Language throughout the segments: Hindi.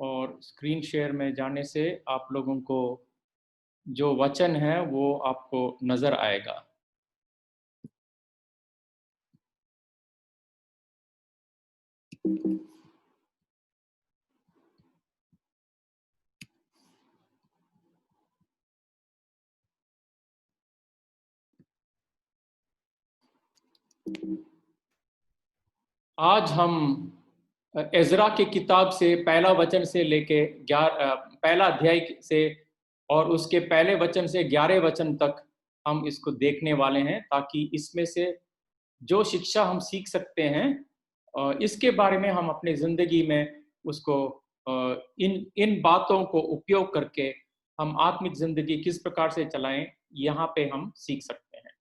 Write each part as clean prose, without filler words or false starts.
और स्क्रीन शेयर में जाने से आप लोगों को जो वचन है वो आपको नजर आएगा। आज हम एजरा की किताब से पहला वचन से लेके पहला अध्याय से और उसके पहले वचन से 11 वचन तक हम इसको देखने वाले हैं, ताकि इसमें से जो शिक्षा हम सीख सकते हैं इसके बारे में हम अपनी जिंदगी में उसको इन इन बातों को उपयोग करके हम आत्मिक जिंदगी किस प्रकार से चलाएं, यहाँ पे हम सीख सकते हैं।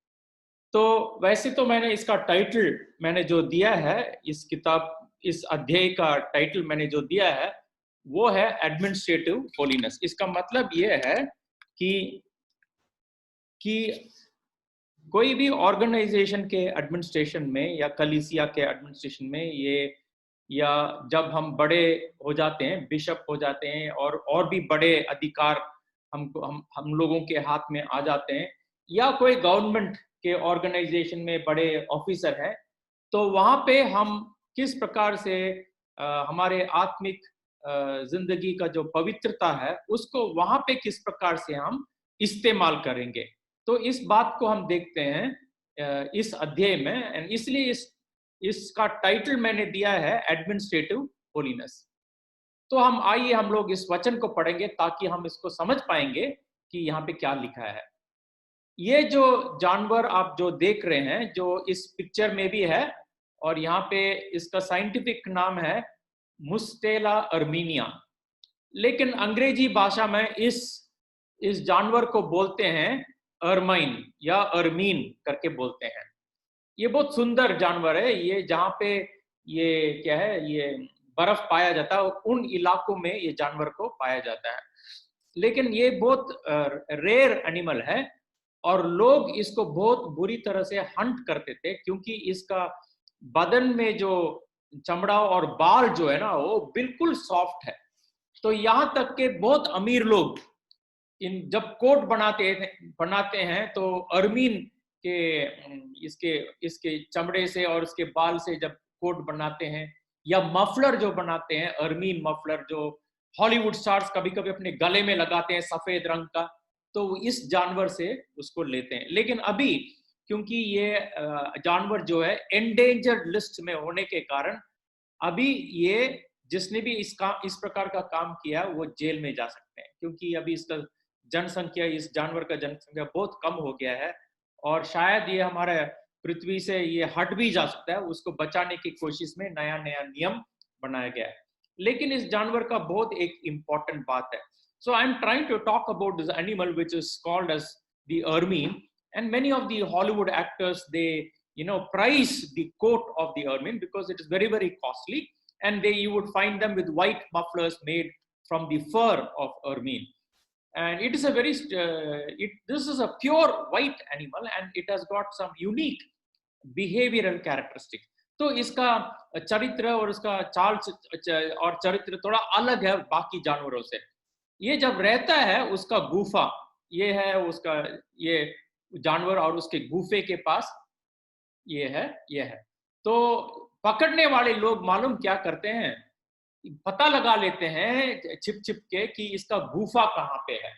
तो वैसे तो मैंने इसका टाइटल मैंने जो दिया है, इस अध्याय का टाइटल मैंने जो दिया है वो है एडमिनिस्ट्रेटिव होलीनेस। इसका मतलब ये है कि कोई भी ऑर्गेनाइजेशन के एडमिनिस्ट्रेशन में या कलीसिया के एडमिनिस्ट्रेशन में या जब हम बड़े हो जाते हैं, बिशप हो जाते हैं और भी बड़े अधिकार हम लोगों के हाथ में आ जाते हैं, या कोई गवर्नमेंट के ऑर्गेनाइजेशन में बड़े ऑफिसर हैं, तो वहां पे हम किस प्रकार से हमारे आत्मिक जिंदगी का जो पवित्रता है उसको वहां पे किस प्रकार से हम इस्तेमाल करेंगे। तो इस बात को हम देखते हैं इस अध्याय में, एंड इसलिए इसका टाइटल मैंने दिया है एडमिनिस्ट्रेटिव होलीनेस। तो हम लोग इस वचन को पढ़ेंगे ताकि हम इसको समझ पाएंगे कि यहाँ पे क्या लिखा है। ये जो जानवर आप जो देख रहे हैं, जो इस पिक्चर में भी है, और यहाँ पे इसका साइंटिफिक नाम है मुस्टेला अर्मीनिया, लेकिन अंग्रेजी भाषा में इस जानवर को बोलते हैं अर्माइन या अर्मीन करके बोलते हैं। ये बहुत सुंदर जानवर है। ये जहाँ पे ये क्या है, ये बर्फ पाया जाता है, उन इलाकों में ये जानवर को पाया जाता है, लेकिन ये बहुत रेयर एनिमल है और लोग इसको बहुत बुरी तरह से हंट करते थे, क्योंकि इसका बदन में जो चमड़ा और बाल जो है ना वो बिल्कुल सॉफ्ट है। तो यहाँ तक के बहुत अमीर लोग जब कोट बनाते हैं तो अर्मीन के इसके इसके चमड़े से और उसके बाल से जब कोट बनाते हैं, या मफलर जो बनाते हैं, अर्मीन मफलर जो हॉलीवुड स्टार्स कभी कभी अपने गले में लगाते हैं सफेद रंग का, तो इस जानवर से उसको लेते हैं। लेकिन अभी क्योंकि ये जानवर जो है एंडेंजर्ड लिस्ट में होने के कारण अभी ये जिसने भी इस प्रकार का काम किया वो जेल में जा सकते हैं, क्योंकि अभी इसका जनसंख्या, इस जानवर का जनसंख्या बहुत कम हो गया है और शायद ये हमारे पृथ्वी से ये हट भी जा सकता है। उसको बचाने की कोशिश में नया नया नियम बनाया गया है, लेकिन इस जानवर का बहुत एक इंपॉर्टेंट बात है। So I am trying to talk about this animal which is called as the ermine, and many of the Hollywood actors, they price the coat of the ermine because it is very very costly, and you would find them with white mufflers made from the fur of ermine, and it is a very this is a pure white animal and it has got some unique behavioral characteristics. तो इसका चरित्र और इसका चाल और चरित्र थोड़ा अलग है बाकी जानवरों से। ये जब रहता है उसका गुफा, ये है उसका, ये जानवर और उसके गुफे के पास ये है। तो पकड़ने वाले लोग मालूम क्या करते हैं, पता लगा लेते हैं छिप छिप के कि इसका गुफा कहाँ पे है।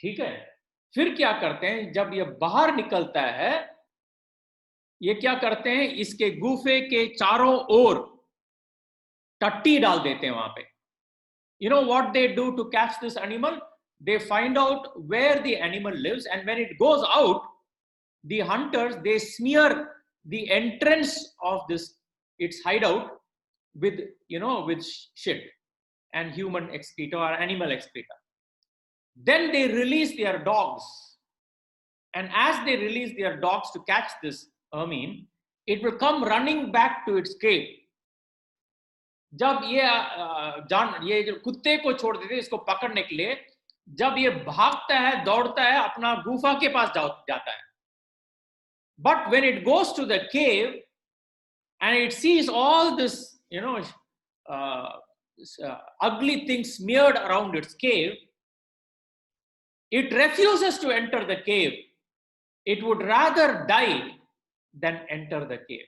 ठीक है, फिर क्या करते हैं, जब ये बाहर निकलता है, ये क्या करते हैं, इसके गुफे के चारों ओर टट्टी डाल देते हैं वहां पे। You know what they do to catch this animal? They find out where the animal lives, and when it goes out, the hunters, they smear the entrance of its hideout with shit and human excreta or animal excreta. Then they release their dogs, and as they release their dogs to catch this ermine, it will come running back to its cave. जब ये जो कुत्ते को छोड़ देते इसको पकड़ने के लिए, जब ये भागता है, दौड़ता है, अपना गुफा के पास जाता है। But when it goes to the cave and it sees all this ugly things smeared around its cave, it refuses to enter the cave. It would rather die than enter the cave.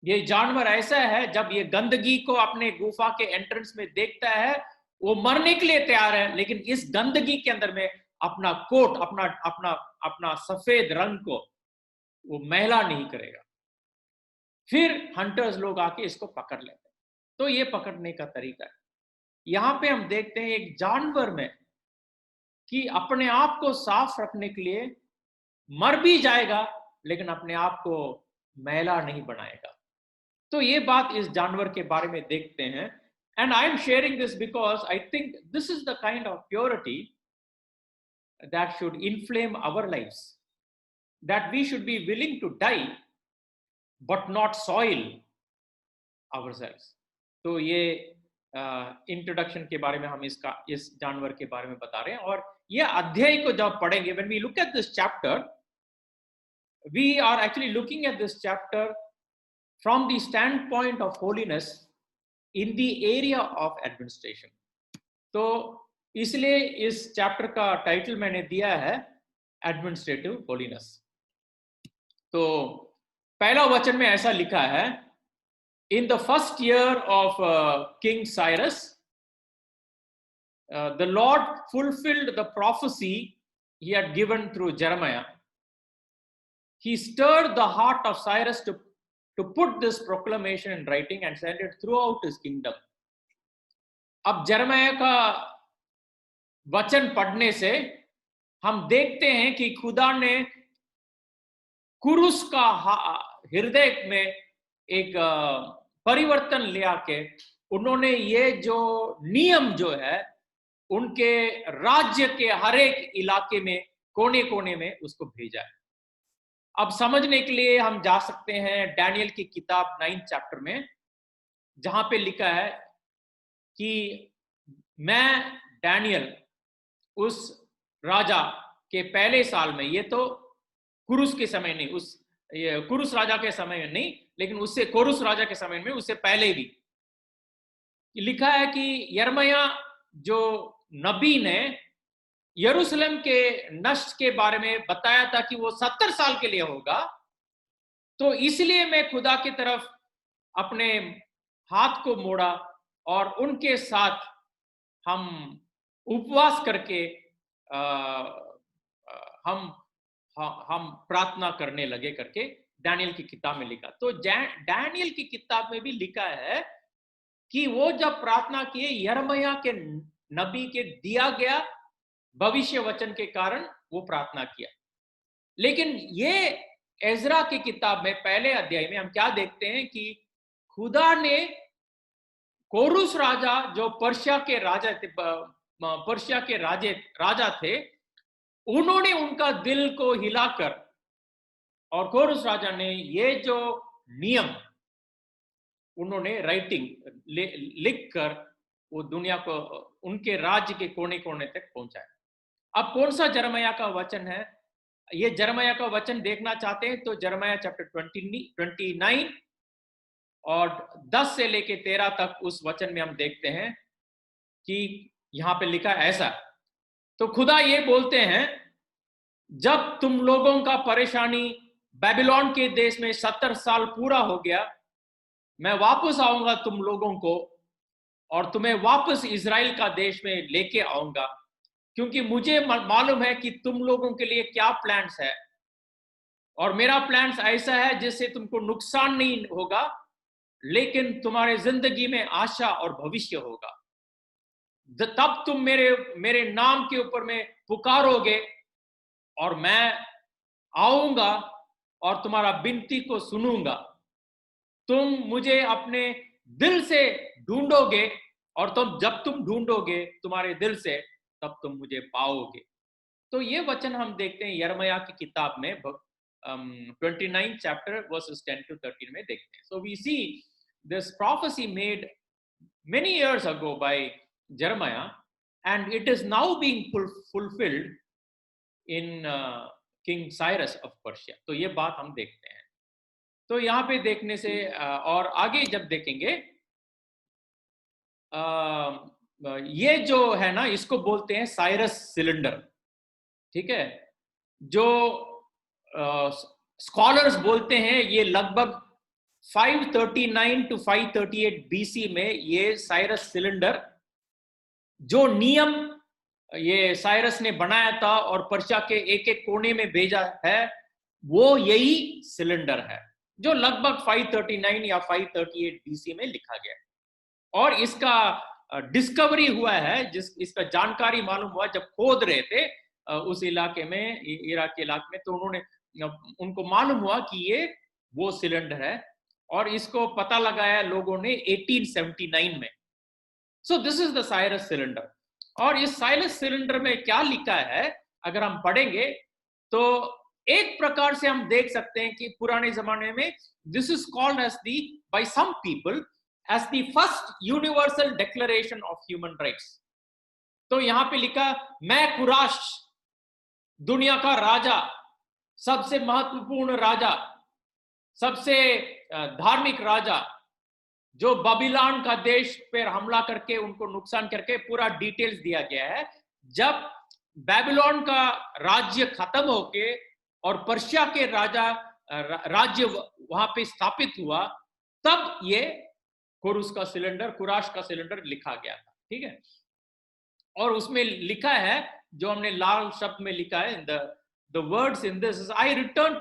ये जानवर ऐसा है, जब ये गंदगी को अपने गुफा के एंट्रेंस में देखता है, वो मरने के लिए तैयार है, लेकिन इस गंदगी के अंदर में अपना कोट, अपना अपना अपना सफेद रंग को वो मैला नहीं करेगा। फिर हंटर्स लोग आके इसको पकड़ लेते हैं। तो ये पकड़ने का तरीका है। यहां पे हम देखते हैं एक जानवर में कि अपने आप को साफ रखने के लिए मर भी जाएगा, लेकिन अपने आप को मैला नहीं बनाएगा। तो ये बात इस जानवर के बारे में देखते हैं। And I am sharing this because I think this is the kind of purity that should inflame our lifes, that we should be willing to die but not soil ourselves. तो ये इंट्रोडक्शन के बारे में हम इस जानवर के बारे में बता रहे हैं। और ये अध्याय को जब पढ़ेंगे, when we look at this chapter, we are actually looking at this chapter from the standpoint of holiness in the area of administration. तो इसलिए इस चैप्टर का टाइटल मैंने दिया है एडमिनिस्ट्रेटिव होलीनेस। तो पहला वचन में ऐसा लिखा है, in the first year of king Cyrus the Lord fulfilled the prophecy he had given through Jeremiah. He stirred the heart of Cyrus to put this proclamation in writing and send it throughout his kingdom. अब जरमया का वचन पढ़ने से हम देखते हैं कि खुदा ने कुरुस का हृदय में एक परिवर्तन ले आके उन्होंने ये जो नियम जो है उनके राज्य के हर एक इलाके में, कोने कोने में उसको भेजा है। अब समझने के लिए हम जा सकते हैं डैनियल की किताब 9th चैप्टर में, जहां पे लिखा है कि मैं डैनियल उस राजा के पहले साल में, ये तो कुरुस के समय नहीं, कुरुस राजा के समय में नहीं, लेकिन उससे कोरुस राजा के समय में, उससे पहले भी लिखा है कि यिर्मयाह जो नबी ने यरूशलेम के नष्ट के बारे में बताया था कि वो 70 साल के लिए होगा, तो इसलिए मैं खुदा की तरफ अपने हाथ को मोड़ा और उनके साथ हम उपवास करके हम प्रार्थना करने लगे करके डैनियल की किताब में लिखा। तो डैनियल की किताब में भी लिखा है कि वो जब प्रार्थना किए, यिर्मयाह के नबी के दिया गया भविष्य वचन के कारण वो प्रार्थना किया। लेकिन ये एजरा की किताब में पहले अध्याय में हम क्या देखते हैं कि खुदा ने कोरुस राजा जो पर्शिया के राजा थे, उन्होंने उनका दिल को हिलाकर, और कोरुस राजा ने ये जो नियम उन्होंने राइटिंग लिखकर वो दुनिया को, उनके राज्य के कोने कोने तक पहुंचाया। अब कौन सा यिर्मयाह का वचन है? ये यिर्मयाह का वचन देखना चाहते हैं तो यिर्मयाह चैप्टर 29 और 10 से लेके 13 तक उस वचन में हम देखते हैं कि यहां पे लिखा ऐसा, तो खुदा ये बोलते हैं, जब तुम लोगों का परेशानी बेबीलोन के देश में 70 साल पूरा हो गया, मैं वापस आऊंगा तुम लोगों को और तुम्हें वापस इजराइल का देश में लेके आऊंगा, क्योंकि मुझे मालूम है कि तुम लोगों के लिए क्या प्लान्स है, और मेरा प्लान्स ऐसा है जिससे तुमको नुकसान नहीं होगा, लेकिन तुम्हारे जिंदगी में आशा और भविष्य होगा। तब तुम मेरे नाम के ऊपर में पुकारोगे और मैं आऊंगा और तुम्हारा विनती को सुनूंगा। तुम मुझे अपने दिल से ढूंढोगे और जब तुम ढूंढोगे तुम्हारे दिल से, तब तुम मुझे पाओगे। तो ये वचन हम देखते हैं यिर्मयाह की किताब में 29 चैप्टर वर्सेस 10 to 13 में देखते हैं। So we see this prophecy made many years ago by Jeremiah, and it is now being fulfilled in King Cyrus of Persia. तो ये बात हम देखते हैं। तो यहाँ पे देखने से और आगे जब देखेंगे ये जो है ना, इसको बोलते हैं साइरस सिलेंडर, ठीक है। जो स्कॉलर्स बोलते हैं ये लगभग 539 टू 538 बीसी में ये साइरस सिलेंडर, जो नियम ये साइरस ने बनाया था और पर्शिया के एक एक कोने में भेजा है, वो यही सिलेंडर है जो लगभग 539 या 538 बीसी में लिखा गया है। और इसका डिस्कवरी हुआ है, इसका जानकारी मालूम हुआ जब खोद रहे थे उस इलाके में, इराक के इलाके में, तो उनको मालूम हुआ कि ये वो सिलेंडर है, और इसको पता लगाया लोगों ने 1879 में। So this is the Cyrus cylinder. और इस साइरस सिलेंडर में क्या लिखा है अगर हम पढ़ेंगे तो एक प्रकार से हम देख सकते हैं कि पुराने जमाने में this is called as the by some people as the first universal declaration of human rights. तो यहां पे लिखा, मैं कुराश, दुनिया का राजा, सबसे महत्वपूर्ण राजा, सबसे धार्मिक राजा, जो बाबिलोन का देश पर हमला करके उनको नुकसान करके, पूरा डिटेल्स दिया गया है। जब बाबिलोन का राज्य खत्म होके और पर्शिया के राज्य वहां पे स्थापित हुआ, तब ये कुराश का सिलेंडर लिखा गया था, ठीक है। और उसमें लिखा है, जो हमने लाल शब्द में लिखा है, the words in this is, I returned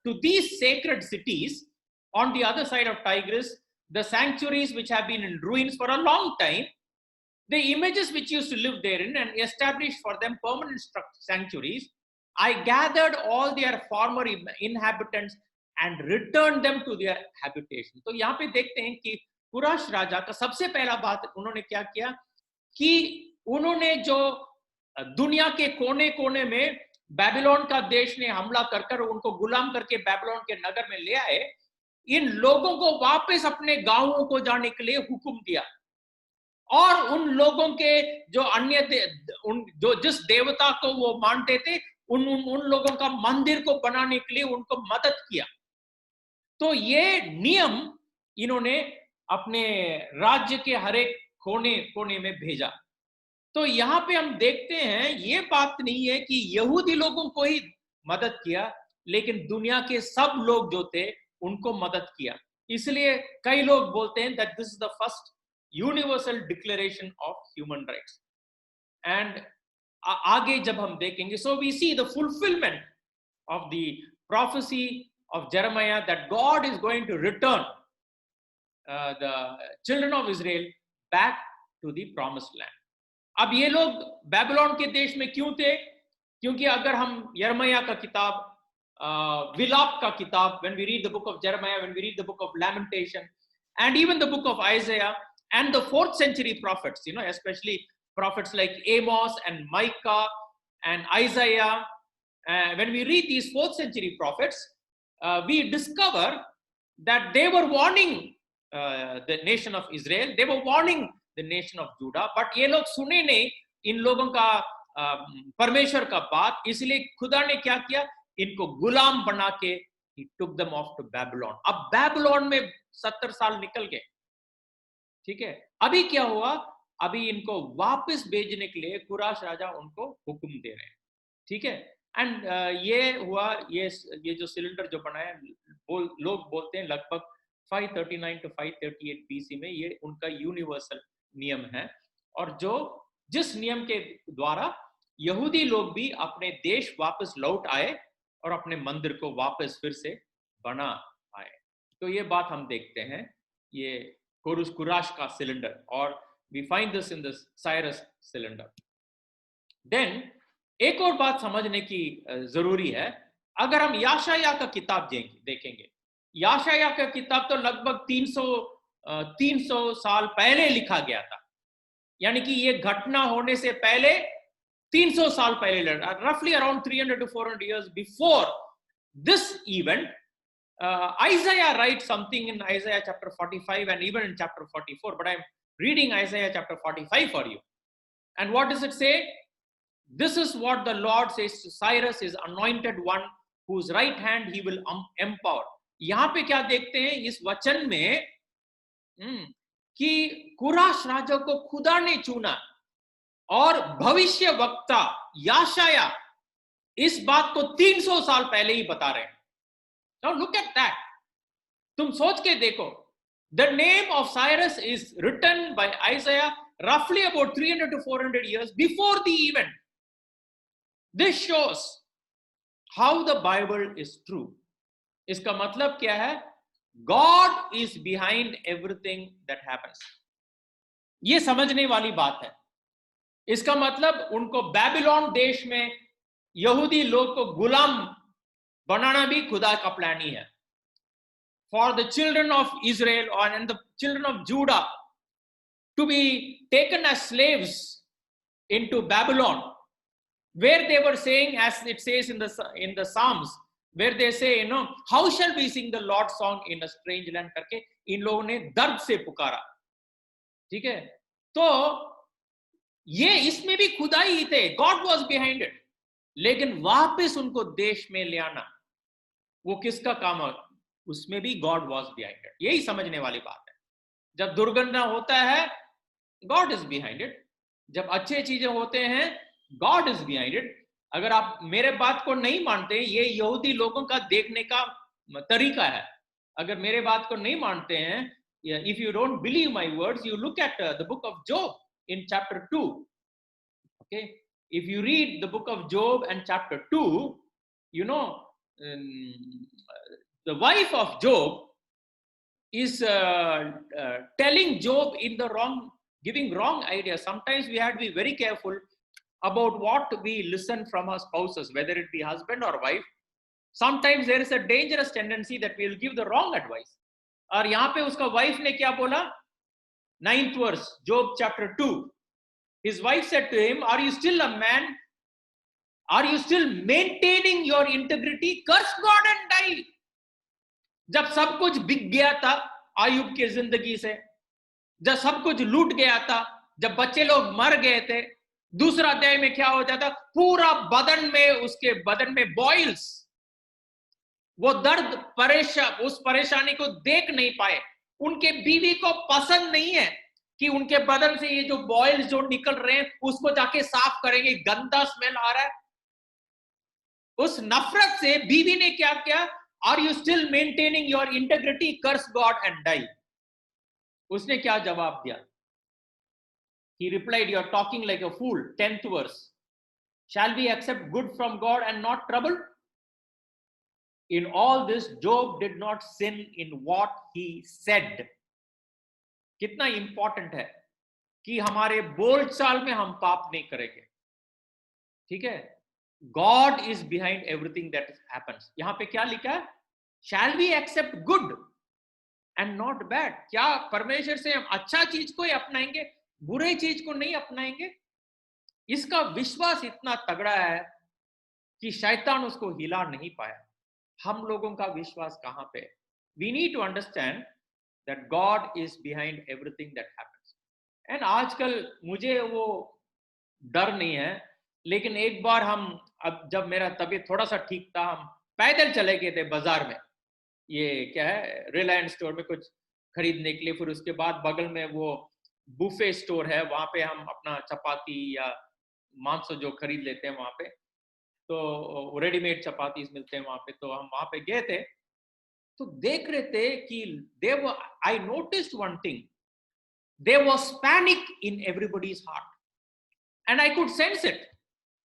to these sacred cities on the other side of Tigris, the sanctuaries which have been in ruins for a long time, the images which used to live therein, and established for them permanent sanctuaries. I gathered all their former inhabitants and returned them to their habitation. तो यहाँ पे देखते हैं कि कुराश राजा का सबसे पहला बात उन्होंने क्या किया कि उन्होंने जो दुनिया के कोने कोने में बाबिलोन का देश ने हमला कर उनको गुलाम करके बाबिलोन के नगर में ले आए, इन लोगों को वापस अपने गांवों को जाने के लिए हुक्म दिया, और उन लोगों के जो जो जिस देवता को वो मानते थे, उन लोगों का मंदिर को बनाने के लिए उनको मदद किया। तो ये नियम इन्होंने अपने राज्य के हर एक कोने कोने में भेजा। तो यहाँ पे हम देखते हैं ये बात नहीं है कि यहूदी लोगों को ही मदद किया, लेकिन दुनिया के सब लोग जो थे उनको मदद किया। इसलिए कई लोग बोलते हैं that this is the first universal declaration of human rights. And आगे जब हम देखेंगे, so we see the fulfillment of the prophecy of Jeremiah that God is going to return the children of Israel back to the promised land. अब ये लोग बाबिलोन के देश में क्यों थे? क्योंकि अगर हम यिर्मयाह का किताब, विलाप का किताब, when we read the book of Jeremiah, when we read the book of Lamentation, and even the book of Isaiah and the 4th century prophets, you know, especially prophets like Amos and Micah and Isaiah, when we read these 4th century prophets, we discover that they were warning the nation of Israel, they were warning the nation of Judah, but ये लोग सुने नहीं इन लोगों का परमेश्वर का बात, इसलिए खुदा ने क्या किया, इनको गुलाम बना के he took them off to Babylon. अब बाबिलोन में 70 साल निकल गए, ठीक है। अभी क्या हुआ, अभी इनको वापस भेजने के लिए कुराश राजा उनको हुक्म दे रहे हैं, ठीक है। एंड ये हुआ, ये जो सिलेंडर जो बनाया, लोग बोलते हैं लगभग 539 to 538 बीसी में ये उनका यूनिवर्सल नियम है, और जिस नियम के द्वारा यहूदी लोग भी अपने देश वापस लौट आए और अपने मंदिर को वापस फिर से बना आए। तो ये बात हम देखते हैं, ये कुराश का सिलेंडर, और we find this in the Cyrus cylinder. Then एक और बात समझने की जरूरी है, अगर हम याशाया का किताब देखेंगे, याशाया का किताब तो लगभग 300 साल पहले लिखा गया था, यानी कि ये घटना होने से पहले 300 साल पहले, roughly around 300 to 400 years before this event, Isaiah writes something in Isaiah chapter 45 and even in chapter 44, but I'm reading Isaiah chapter 45 for you. And what does it say? This is what the Lord says to Cyrus, his anointed one, whose right hand he will empower. यहाँ पे क्या देखते हैं इस वचन में कि कुराश राजा को खुदा ने चुना, और भविष्य वक्ता याशाया इस बात को 300 साल पहले ही बता रहे हैं। Now look at that. तुम सोच के देखो, the name of Cyrus is written by Isaiah roughly about 300 to 400 years before the event. This shows how the Bible is true. इसका मतलब क्या है? God is behind everything that happens. ये समझने वाली बात है। इसका मतलब उनको बेबीलोन देश में यहूदी लोग को गुलाम बनाना भी खुदा का प्लान ही है। For the children of Israel and the children of Judah to be taken as slaves into Babylon, where they were saying, as it says in the Psalms, where they say, how shall we sing the Lord's song in a strange land, करके इन लोगों ने दर्द से पुकारा। ठीक है, तो ये इसमें भी खुदा ही थे, God was behind it। लेकिन वापस उनको देश में ले आना वो किसका काम है? उसमें भी God was behind it। यही समझने वाली बात है। जब दुर्घटना होता है God is behind it, जब अच्छे चीजें होते हैं God is behind it। अगर आप मेरे बात को नहीं मानते, ये यहूदी लोगों का देखने का तरीका है। अगर मेरे बात को नहीं मानते हैं, if you don't believe my words, you look at the book of Job in chapter 2। Okay, if you read the book of Job and chapter 2, the wife of Job is telling Job in the wrong, giving wrong ideas. Sometimes we have to be very careful about what we listen from our spouses, whether it be husband or wife. Sometimes there is a dangerous tendency that we will give the wrong advice. और यहाँ पे उसका wife ने क्या बोला? 9th verse, Job chapter 2. His wife said to him, are you still a man? Are you still maintaining your integrity? Curse God and die. जब सब कुछ बिक गया था आयुब की जिंदगी से, जब सब कुछ लूट गया था, जब बच्चे लोग मर गए थे, दूसरा अध्याय में क्या हो जाता? पूरा बदन में, उसके बदन में बॉइल्स, वो दर्द उस परेशानी को देख नहीं पाए। उनके बीवी को पसंद नहीं है कि उनके बदन से ये जो बॉइल्स जो निकल रहे हैं उसको जाके साफ करेंगे, गंदा स्मेल आ रहा है। उस नफरत से बीवी ने क्या किया? Are you still maintaining your integrity? Curse God and die. उसने क्या जवाब दिया? He replied, you are talking like a fool. 10th verse. Shall we accept good from God and not trouble? In all this, Job did not sin in what he said. कितना इंपॉर्टेंट है कि हमारे बोलचाल में हम पाप नहीं करेंगे। ठीक है, God is behind everything that happens. यहां पे क्या लिखा है? Shall we accept good and not bad? क्या परमेश्वर से हम अच्छा चीज को ही अपनाएंगे, बुरे चीज को नहीं अपनाएंगे? इसका विश्वास इतना तगड़ा है कि शैतान उसको हिला नहीं पाया। हम लोगों का विश्वास कहां पे है? We need to understand that God is behind everything that happens. And आजकल मुझे वो डर नहीं है, लेकिन एक बार अब जब मेरा तबीयत थोड़ा सा ठीक था, हम पैदल चले गए थे बाजार में, ये क्या है, रिलायंस स्टोर में कुछ खरीदने के लिए। फिर उसके बाद बगल में वो बुफे स्टोर है, वहां पे हम अपना चपाती या मांस जो खरीद लेते हैं वहां पे, तो रेडीमेड चपाती मिलते हैं वहां पे। तो हम वहां पे गए थे, तो देख रहे थे कि I noticed one thing, there was panic in everybody's heart and I could sense it.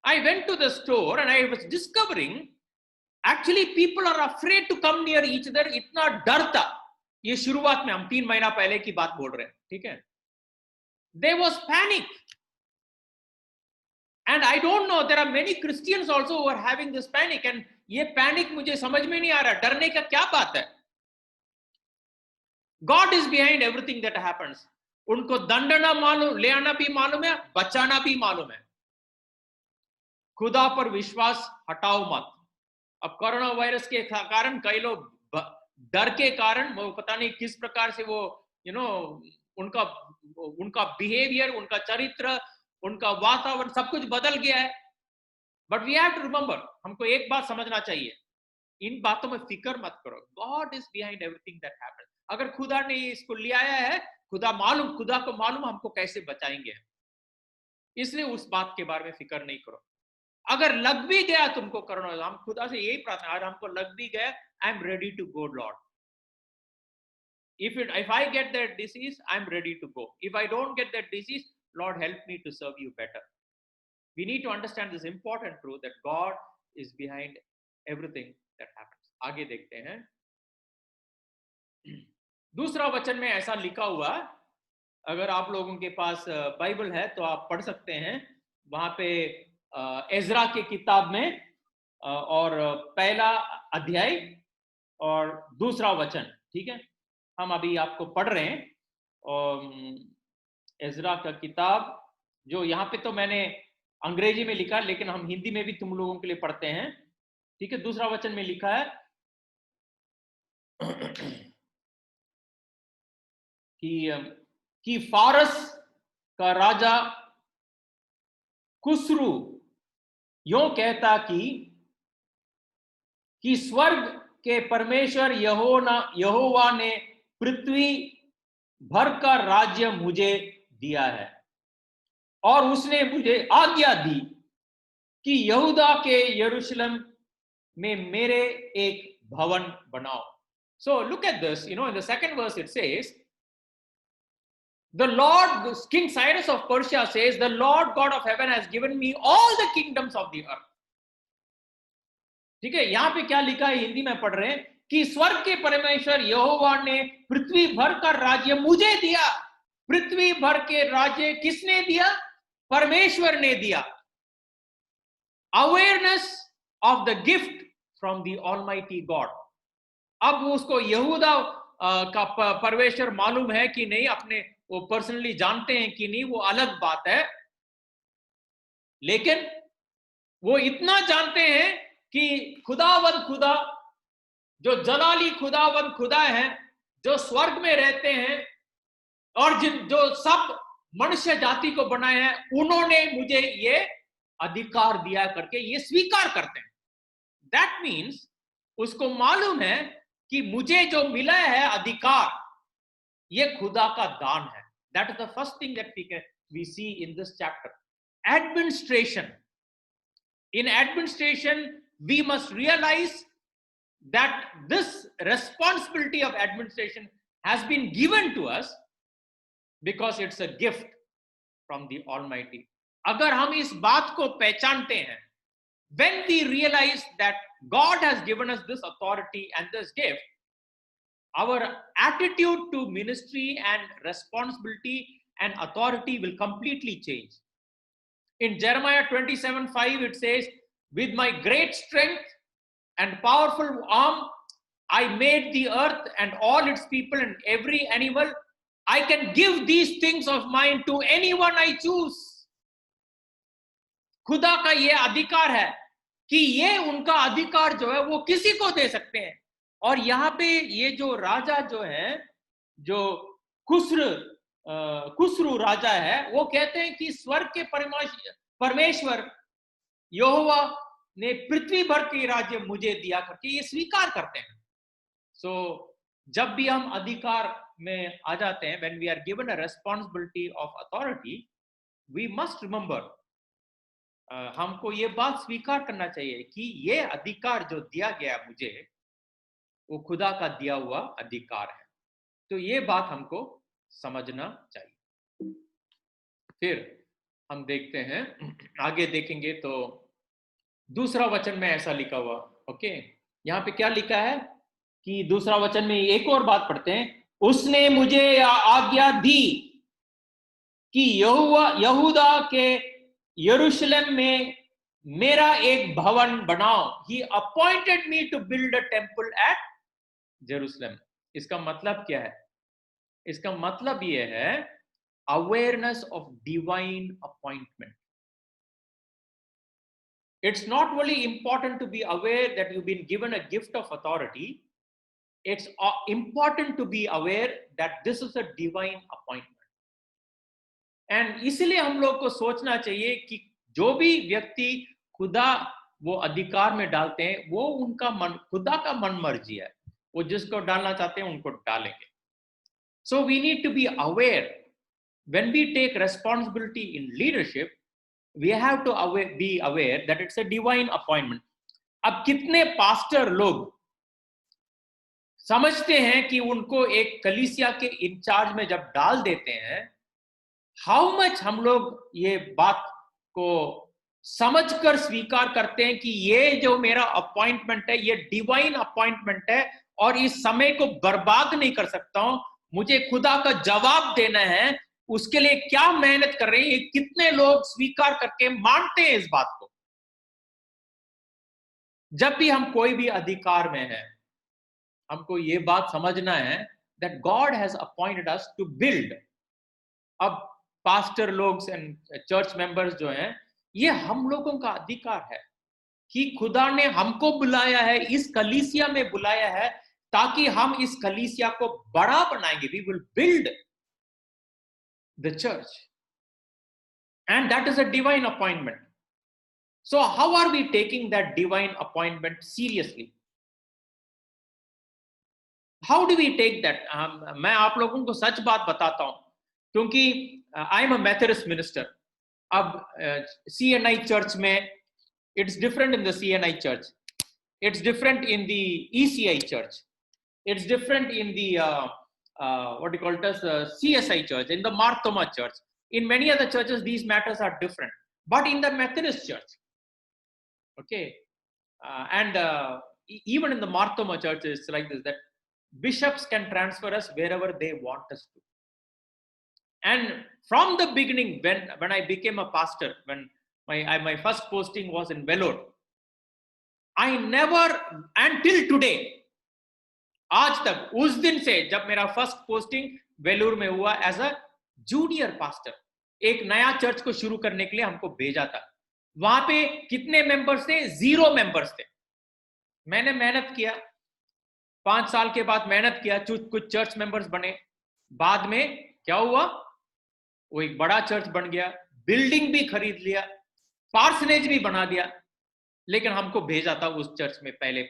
I went to the store and I was discovering actually people are afraid to come near each other. इतना डर था। ये शुरुआत में, हम 3 महीना पहले की बात बोल रहे हैं, ठीक है? There was panic, and I don't know, there are many Christians also who are having this panic, and ये पैनिक मुझे समझ में नहीं आ रहा, डरने का क्या बात है? God is behind everything that happens. उनको दंडना मालूम, ले आना भी मालूम है, बचाना भी मालूम है। खुदा पर विश्वास हटाओ मत। अब कोरोना वायरस के कारण कई लोग डर के कारण वो पता नहीं किस प्रकार से वो उनका बिहेवियर, उनका चरित्र, उनका वातावरण सब कुछ बदल गया है। But we have to remember, हमको एक बात समझना चाहिए, इन बातों में फिक्र मत करो। God is behind everything that happens. अगर खुदा ने इसको ले आया है खुदा को मालूम हमको कैसे बचाएंगे, इसलिए उस बात के बारे में फिक्र नहीं करो। अगर लग भी गया तुमको कोरोना, हम खुदा से यही प्रार्थना, अगर हमको लग भी गया, I am ready to go Lord. If I get that disease, I'm ready to go. If I don't get that disease, Lord, help me to serve you better. We need to understand this important truth that God is behind everything that happens. आगे देखते हैं, दूसरा वचन में ऐसा लिखा हुआ, अगर आप लोगों के पास बाइबल है तो आप पढ़ सकते हैं, वहां पे एजरा के किताब में और पहला अध्याय और दूसरा वचन, ठीक है, हम अभी आपको पढ़ रहे हैं। एजरा का किताब, जो यहाँ पे तो मैंने अंग्रेजी में लिखा, लेकिन हम हिंदी में भी तुम लोगों के लिए पढ़ते हैं, ठीक है। दूसरा वचन में लिखा है कि फारस का राजा कुसरू यूं कहता कि स्वर्ग के परमेश्वर यहोवा ने पृथ्वी भर का राज्य मुझे दिया है, और उसने मुझे आज्ञा दी कि यहूदा के यरूशलेम में मेरे एक भवन बनाओ। So look at this, in the second verse it says, the Lord, King Cyrus of Persia says, the Lord God of heaven has given me all the kingdoms of the earth. ठीक है, यहां पे क्या लिखा है, हिंदी में पढ़ रहे हैं कि स्वर्ग के परमेश्वर यहोवा ने पृथ्वी भर का राज्य मुझे दिया। पृथ्वी भर के राज्य किसने दिया? परमेश्वर ने दिया। Awareness of the gift from the almighty God. अब उसको यहूदा का परमेश्वर मालूम है कि नहीं, अपने वो पर्सनली जानते हैं कि नहीं, वो अलग बात है, लेकिन वो इतना जानते हैं कि खुदावंद खुदा, जो जलाली खुदावंद खुदा है, जो स्वर्ग में रहते हैं और जो सब मनुष्य जाति को बनाए हैं, उन्होंने मुझे ये अधिकार दिया करके ये स्वीकार करते हैं। दैट मीन्स उसको मालूम है कि मुझे जो मिला है अधिकार, ये खुदा का दान है। That is the first thing that we see in this chapter. Administration, in administration we must realize that this responsibility of administration has been given to us because it's a gift from the Almighty. अगर हम इस बात को पहचानते हैं, when we realize that God has given us this authority and this gift, our attitude to ministry and responsibility and authority will completely change. In Jeremiah 27:5 it says, with my great strength and powerful arm I made the earth and all its people and every animal. I can give these things of mine to anyone I choose. खुदा का ये अधिकार है कि ये उनका अधिकार जो है वो किसी को दे सकते हैं। और यहाँ पे ये जो राजा जो है, जो कुसरू राजा है, वो कहते हैं कि स्वर्ग के परमेश्वर यहोवा ने पृथ्वी भर के राज्य मुझे दिया करके ये स्वीकार करते हैं। सो जब भी हम अधिकार में आ जाते हैं, when we are given a responsibility of authority, we must remember, हमको ये बात स्वीकार करना चाहिए कि ये अधिकार जो दिया गया मुझे, वो खुदा का दिया हुआ अधिकार है। तो ये बात हमको समझना चाहिए। फिर हम देखते हैं, आगे देखेंगे तो दूसरा वचन में ऐसा लिखा हुआ, ओके, यहाँ पे क्या लिखा है कि दूसरा वचन में एक और बात पढ़ते हैं, उसने मुझे आज्ञा दी कि यहूदा के यरूशलेम में मेरा एक भवन बनाओ। He appointed me to build a temple at Jerusalem. इसका मतलब क्या है? इसका मतलब ये है awareness of divine appointment. It's not only important to be aware that you've been given a gift of authority, it's important to be aware that this is a divine appointment. And इसलिए हम लोग को सोचना चाहिए कि जो भी व्यक्ति खुदा वो अधिकार में डालते हैं, वो उनका मन, खुदा का मन मर्जी है, वो जिसको डालना चाहते हैं उनको डालेंगे। So we need to be aware when we take responsibility in leadership, we have to be aware that it's a divine appointment. अब कितने पास्टर लोग समझते हैं कि उनको एक कलीसिया के इंचार्ज में जब डाल देते हैं, हाउ मच हम लोग ये बात को समझकर स्वीकार करते हैं कि ये जो मेरा अपॉइंटमेंट है ये डिवाइन अपॉइंटमेंट है और इस समय को बर्बाद नहीं कर सकता हूं, मुझे खुदा का जवाब देना है, उसके लिए क्या मेहनत कर रहे हैं, कितने लोग स्वीकार करके मानते हैं इस बात को। जब भी हम कोई भी अधिकार में हैं, हमको ये बात समझना है that God has appointed us to build. अब पास्टर लोग एंड चर्च मेंबर्स जो हैं, ये हम लोगों का अधिकार है कि खुदा ने हमको बुलाया है, इस कलीसिया में बुलाया है ताकि हम इस कलीसिया को बड़ा बनाएंगे। We will build the church and that is a divine appointment. So how are we taking that divine appointment seriously? How do we take that? मैं आप लोगों को सच बात बताता हूं क्योंकि I am a Methodist minister. अब CNI चर्च में it's different in the CNI church, it's different in the ECI church, it's different in the what do you call it as CSI church, in the Marthoma church, in many other churches these matters are different, but in the Methodist church, okay, and even in the Marthoma church it's like this, that bishops can transfer us wherever they want us to. And from the beginning, when I became a pastor, when my first posting was in Vellore, I never, until today, आज तक, उस दिन से जब मेरा फर्स्ट पोस्टिंग वेलूर में हुआ एज अ जूनियर पास्टर, एक नया चर्च को शुरू करने के लिए हमको भेजा था। वहां पे कितने मेंबर्स थे? 0 मेंबर्स थे। मैंने मेहनत किया, 5 साल के बाद मेहनत किया, कुछ चर्च मेंबर्स बने। बाद में क्या हुआ? वो एक बड़ा चर्च बन गया, बिल्डिंग भी खरीद लिया, पार्सनेज भी बना दिया, लेकिन हमको भेजा था उस चर्च में पहले।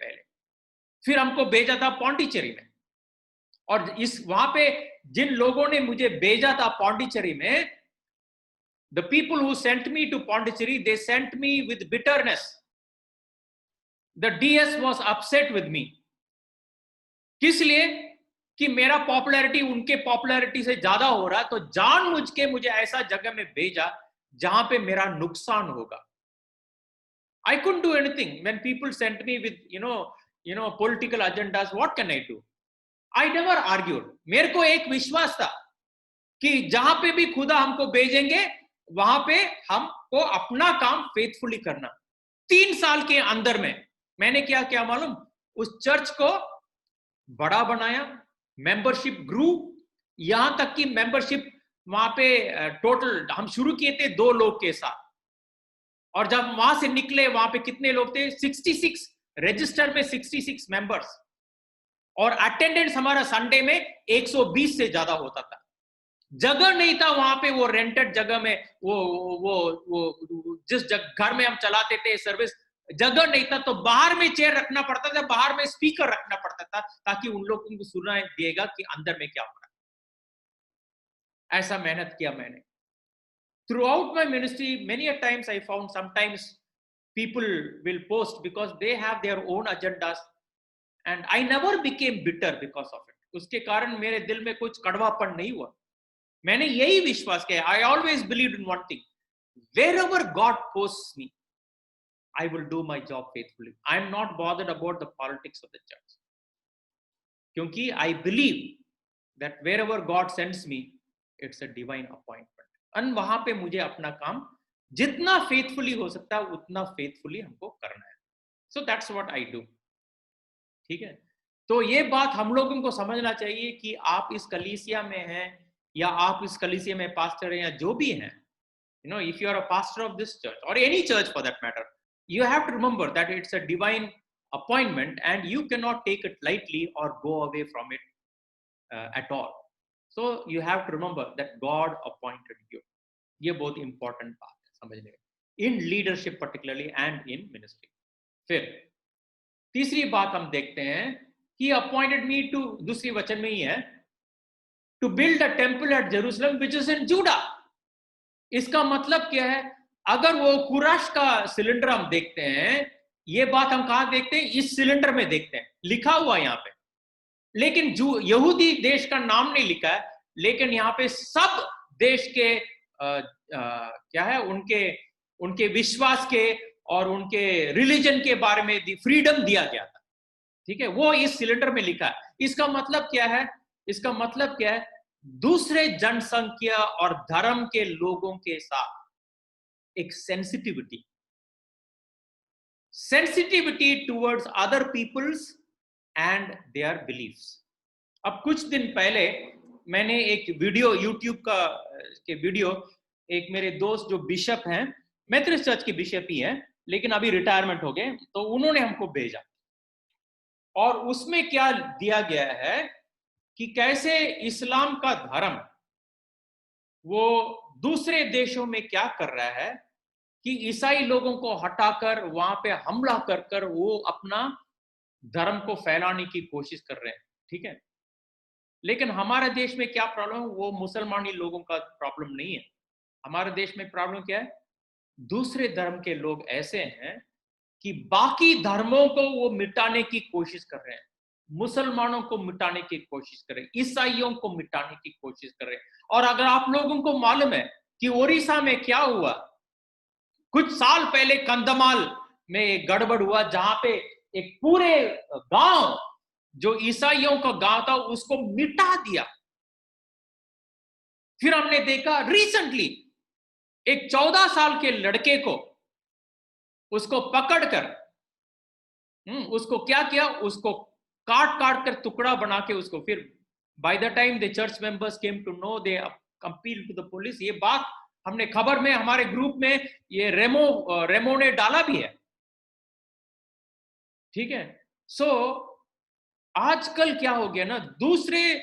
फिर हमको भेजा था पौंडीचेरी में, और इस वहां पे जिन लोगों ने मुझे भेजा था पौंडीचेरी में, the people who sent me to Pondicherry, they sent me with bitterness. द DS was upset with me. किस लिए? कि मेरा पॉपुलैरिटी उनके पॉपुलैरिटी से ज्यादा हो रहा, तो जानबूझ के मुझे ऐसा जगह में भेजा जहां पे मेरा नुकसान होगा। I couldn't do anything when people sent me with political agendas. What can I do? I never argued. मेरे को एक विश्वास था कि जहां पे भी खुदा हमको भेजेंगे वहां पे हमको अपना काम फेथफुली करना। 3 साल के अंदर में मैंने क्या मालूम? उस चर्च को बड़ा बनाया, मेंबरशिप ग्रू, यहां तक कि मेंबरशिप वहां पे टोटल हम शुरू किए थे 2 लोग के साथ, और जब वहां से निकले वहां पे कितने लोग थे? 66 रजिस्टर में, 66 मेंबर्स, और अटेंडेंस हमारा संडे में 120 से ज्यादा होता था। जगह नहीं था वहां पे, वो रेंटेड जगह में, वो जिस घर में हम चलाते थे सर्विस, जगह नहीं था, तो बाहर में चेयर रखना पड़ता था, बाहर में स्पीकर रखना पड़ता था ताकि उन लोगों को सुनाई देगा कि अंदर में क्या हो रहा है। ऐसा मेहनत किया मैंने। Throughout my ministry, many a times I found sometimes people will post because they have their own agendas, and I never became bitter because of it. उसके कारण मेरे दिल में कुछ कड़वापन नहीं हुआ। मैंने यही विश्वास किया, I always believed in one thing, wherever God posts me, I will do my job faithfully. I am not bothered about the politics of the church, क्योंकि I believe that wherever God sends me, it's a divine appointment. और वहां पे मुझे अपना काम जितना फेथफुली हो सकता है उतना फेथफुली हमको करना है। So that's what I do. ठीक है, तो ये बात हम लोगों को समझना चाहिए कि आप इस कलीसिया में हैं या आप इस कलीसिया में पास्टर हैं या जो भी हैं, if you are a pastor of this church or any church for that matter, you have to remember that it's a divine appointment and you cannot take it lightly or go away from it at all. So you have to remember that God appointed you. ये बहुत इंपॉर्टेंट बात है समझने में, in leadership particularly and in ministry. फिर तीसरी बात हम देखते हैं कि अपॉइंटेड मी टू, दूसरी वचन में ही है, to build a temple at Jerusalem which is in Judah. इसका मतलब क्या है? अगर वो कुराश का सिलेंडर हम देखते हैं, ये बात हम कहां देखते हैं? इस सिलेंडर में देखते हैं, लिखा हुआ यहां पे। लेकिन जो यहूदी देश का नाम नहीं लिखा है, लेकिन यहां पे सब देश के क्या है, उनके विश्वास के और उनके रिलीजन के बारे में फ्रीडम दिया गया था। ठीक है, वो इस सिलेंडर में लिखा है। इसका मतलब क्या है? इसका मतलब क्या है? दूसरे जनसंख्या और धर्म के लोगों के साथ एक sensitivity towards other peoples and their beliefs. अब कुछ दिन पहले मैंने एक वीडियो यूट्यूब के वीडियो, एक मेरे दोस्त जो बिशप हैं, मेथोडिस्ट चर्च के बिशप ही हैं, लेकिन अभी रिटायरमेंट हो गए, तो उन्होंने हमको भेजा, और उसमें क्या दिया गया है कि कैसे इस्लाम का धर्म वो दूसरे देशों में क्या कर रहा है कि ईसाई लोगों को हटाकर वहां पे हमला कर वो अपना धर्म को फैलाने की कोशिश कर रहे हैं। ठीक है, लेकिन हमारे देश में क्या प्रॉब्लम है? वो मुसलमानी लोगों का प्रॉब्लम नहीं है। हमारे देश में प्रॉब्लम क्या है? दूसरे धर्म के लोग ऐसे हैं कि बाकी धर्मों को वो मिटाने की कोशिश कर रहे हैं, मुसलमानों को मिटाने की कोशिश कर रहे हैं, ईसाइयों को मिटाने की कोशिश कर रहे हैं। और अगर आप लोगों को मालूम है कि ओडिशा में क्या हुआ, कुछ साल पहले कंधमाल में एक गड़बड़ हुआ, जहां पे एक पूरे गांव जो ईसाइयों का गांव था उसको मिटा दिया। फिर हमने देखा रिसेंटली एक 14 साल के लड़के को उसको पकड़कर उसको क्या किया? उसको काट काट कर टुकड़ा बना के उसको, फिर by the time the church members came to know, they appeal to the police. ये बात हमने खबर में, हमारे ग्रुप में ये रेमो ने डाला भी है। ठीक है, सो आजकल क्या हो गया ना, दूसरे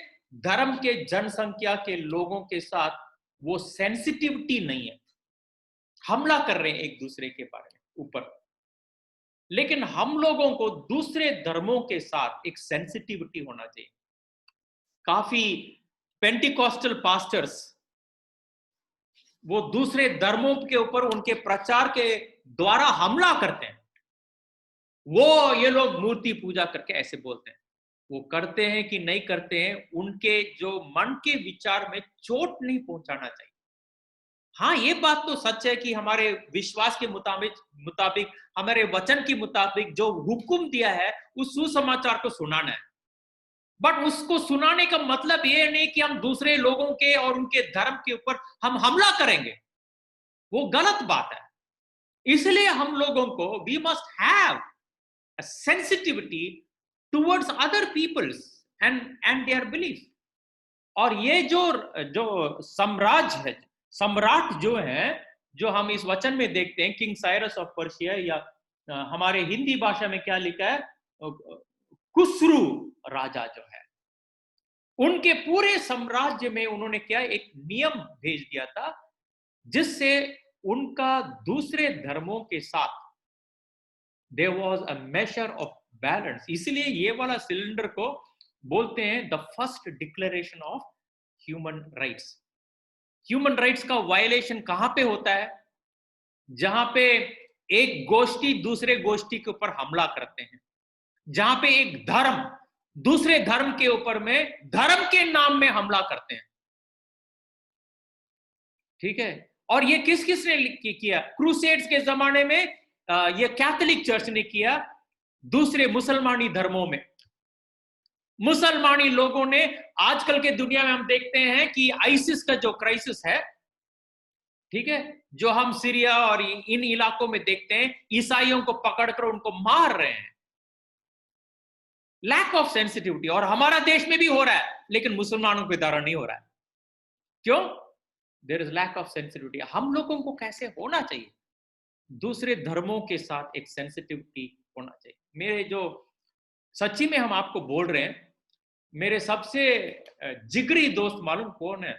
धर्म के जनसंख्या के लोगों के साथ वो सेंसिटिविटी नहीं है, हमला कर रहे हैं एक दूसरे के बारे में ऊपर। लेकिन हम लोगों को दूसरे धर्मों के साथ एक सेंसिटिविटी होना चाहिए। काफी पेंटिकॉस्टल पास्टर्स वो दूसरे धर्मों के ऊपर उनके प्रचार के द्वारा हमला करते हैं। वो ये लोग मूर्ति पूजा करके ऐसे बोलते हैं, वो करते हैं कि नहीं करते हैं, उनके जो मन के विचार में चोट नहीं पहुंचाना चाहिए। हाँ, ये बात तो सच है कि हमारे विश्वास के मुताबिक हमारे वचन के मुताबिक जो हुक्म दिया है उस सुसमाचार को सुनाना है। बट उसको सुनाने का मतलब ये नहीं कि हम दूसरे लोगों के और उनके धर्म के ऊपर हम हमला करेंगे, वो गलत बात है। इसलिए हम लोगों को we must have a sensitivity towards other peoples and their belief. और ये जो साम्राज्य है, सम्राट जो है, जो हम इस वचन में देखते हैं, किंग साइरस ऑफ पर्शिया, या हमारे हिंदी भाषा में क्या लिखा है, खुसरू राजा जो है, उनके पूरे साम्राज्य में उन्होंने क्या एक नियम भेज दिया था, जिससे उनका दूसरे धर्मों के साथ there was a measure of balance. इसलिए ये वाला सिलेंडर को बोलते हैं the first declaration of human rights. Human rights का वायलेशन कहां पे होता है? जहां पे एक गोष्ठी दूसरे गोष्ठी के ऊपर हमला करते हैं, जहां पे एक धर्म दूसरे धर्म के ऊपर में धर्म के नाम में हमला करते हैं। ठीक है, और ये किस किस ने किया? क्रूसेड्स के जमाने में ये कैथोलिक चर्च ने किया, दूसरे मुसलमानी धर्मों में मुसलमानी लोगों ने। आजकल के दुनिया में हम देखते हैं कि आईसिस का जो क्राइसिस है, ठीक है, जो हम सीरिया और इन इलाकों में देखते हैं, ईसाइयों को पकड़कर उनको मार रहे हैं। लैक ऑफ सेंसिटिविटी, और हमारा देश में भी हो रहा है, लेकिन मुसलमानों के द्वारा नहीं हो रहा है। क्यों? There is lack of sensitivity. हम लोगों को कैसे होना चाहिए? दूसरे धर्मों के साथ एक सेंसिटिविटी होना चाहिए। मेरे जो सच्ची में हम आपको बोल रहे हैं, मेरे सबसे जिगरी दोस्त मालूम कौन है?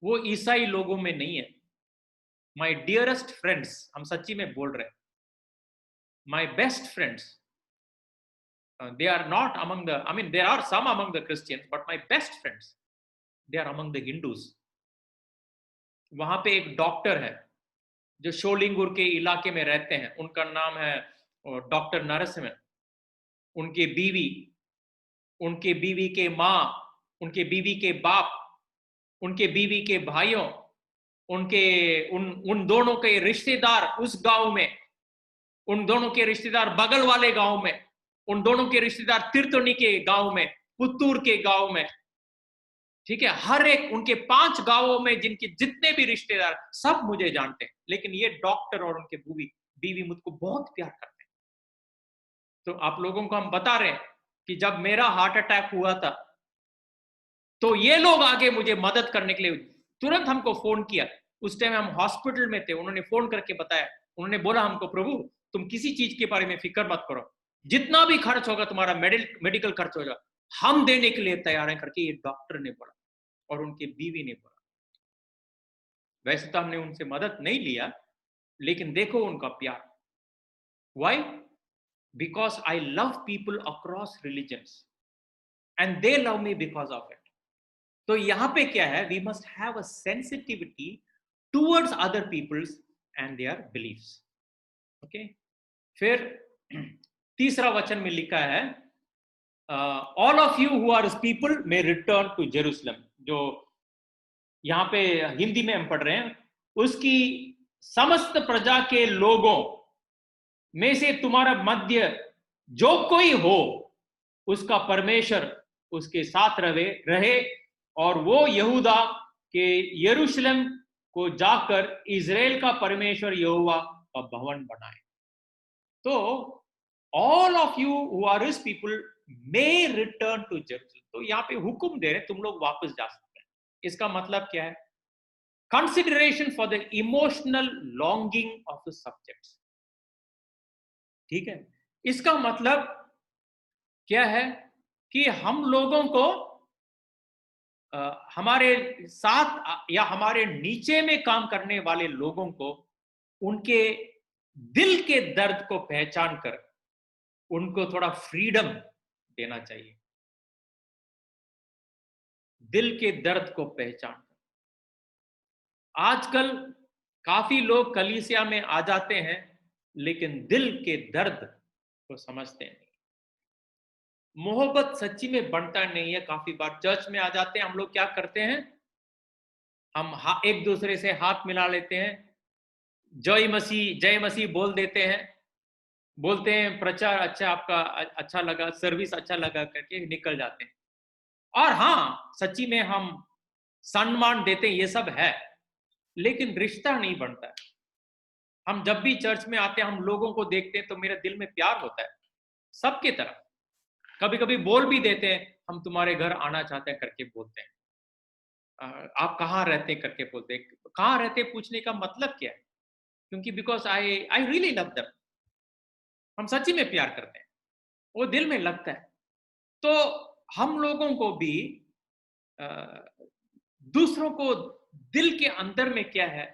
वो ईसाई लोगों में नहीं है। माय डियरेस्ट फ्रेंड्स, हम सच्ची में बोल रहे हैं, my best friends, they are not among the, I mean there are some among the Christians, but my best friends, they are among the Hindus. वहां पे एक डॉक्टर है जो शोलिंगुर के इलाके में रहते हैं, उनका नाम है डॉक्टर नरसिम्हन। उनकी बीवी, उनके बीवी के माँ, उनके बीवी के बाप, उनके बीवी के भाइयों, उनके उन उन दोनों के रिश्तेदार उस गांव में, उन दोनों के रिश्तेदार बगल वाले गांव में, उन दोनों के रिश्तेदार तिरतोनी के गांव में, पुत्तूर के गांव में, ठीक है, हर एक उनके 5 गांवों में जिनके जितने भी रिश्तेदार सब मुझे जानते हैं, लेकिन ये डॉक्टर और उनके बीवी बीवी मुझको बहुत प्यार करते हैं। तो आप लोगों को हम बता रहे हैं कि जब मेरा हार्ट अटैक हुआ था तो ये लोग आगे मुझे मदद करने के लिए तुरंत हमको फोन किया। उस टाइम हम हॉस्पिटल में थे, उन्होंने फोन करके बताया, उन्होंने बोला हमको, प्रभु तुम किसी चीज के बारे में फिक्र मत करो, जितना भी खर्च होगा तुम्हारा मेडिकल खर्च होगा हम देने के लिए तैयार हैं, करके ये डॉक्टर ने बोला और उनकी बीवी ने बोला। वैसे तो हमने उनसे मदद नहीं लिया, लेकिन देखो उनका प्यार। Why? Because I love people across religions and they love me because of it. तो यहां पे क्या है, we must have a sensitivity towards other peoples and their beliefs. Okay, फिर तीसरा वचन में लिखा है, all of you who are people may return to Jerusalem. जो यहां पे हिंदी में हम पढ़ रहे हैं, उसकी समस्त प्रजा के लोगों में से तुम्हारा मध्य जो कोई हो उसका परमेश्वर उसके साथ रहे और वो यहूदा के यरूशलेम को जाकर इजराइल का परमेश्वर यहोवा का भवन बनाए। तो all of you who are his people may return to Jerusalem. तो यहां पे हुक्म दे रहे तुम लोग वापस जा सकते हैं। इसका मतलब क्या है? Consideration for the emotional longing of the subjects. ठीक है, इसका मतलब क्या है कि हम लोगों को हमारे साथ या हमारे नीचे में काम करने वाले लोगों को उनके दिल के दर्द को पहचान कर उनको थोड़ा फ्रीडम देना चाहिए। दिल के दर्द को पहचान कर। आजकल काफी लोग कलीसिया में आ जाते हैं लेकिन दिल के दर्द को समझते नहीं। मोहब्बत सच्ची में बनता नहीं है। काफी बार चर्च में आ जाते हैं, हम लोग क्या करते हैं, हम एक दूसरे से हाथ मिला लेते हैं, जय मसीह बोल देते हैं, बोलते हैं प्रचार अच्छा, आपका अच्छा लगा, सर्विस अच्छा लगा करके निकल जाते हैं। और हाँ, सच्ची में हम सम्मान देते हैं, ये सब है, लेकिन रिश्ता नहीं बनता है। हम जब भी चर्च में आते हैं, हम लोगों को देखते हैं तो मेरे दिल में प्यार होता है सबके तरफ। कभी कभी बोल भी देते हैं, हम तुम्हारे घर आना चाहते हैं करके बोलते हैं। आप कहाँ रहते हैं करके बोलते हैं। कहाँ रहते पूछने का मतलब क्या है? क्योंकि because I I really love them. हम सच्ची में प्यार करते हैं, वो दिल में लगता है। तो हम लोगों को भी दूसरों को दिल के अंदर में क्या है,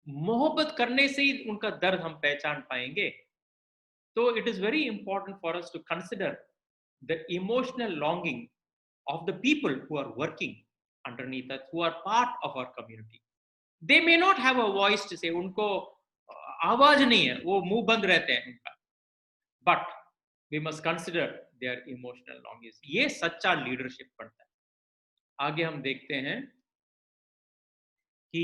मोहब्बत करने से ही उनका दर्द हम पहचान पाएंगे। तो it is very important for us to consider the emotional longing of the people who are working underneath us, who are part of our community. They may not have a voice to say, उनको आवाज नहीं है, वो मुंह बंद रहते हैं उनका, but we must consider their emotional longings. ये सच्चा लीडरशिप बनता है। आगे हम देखते हैं कि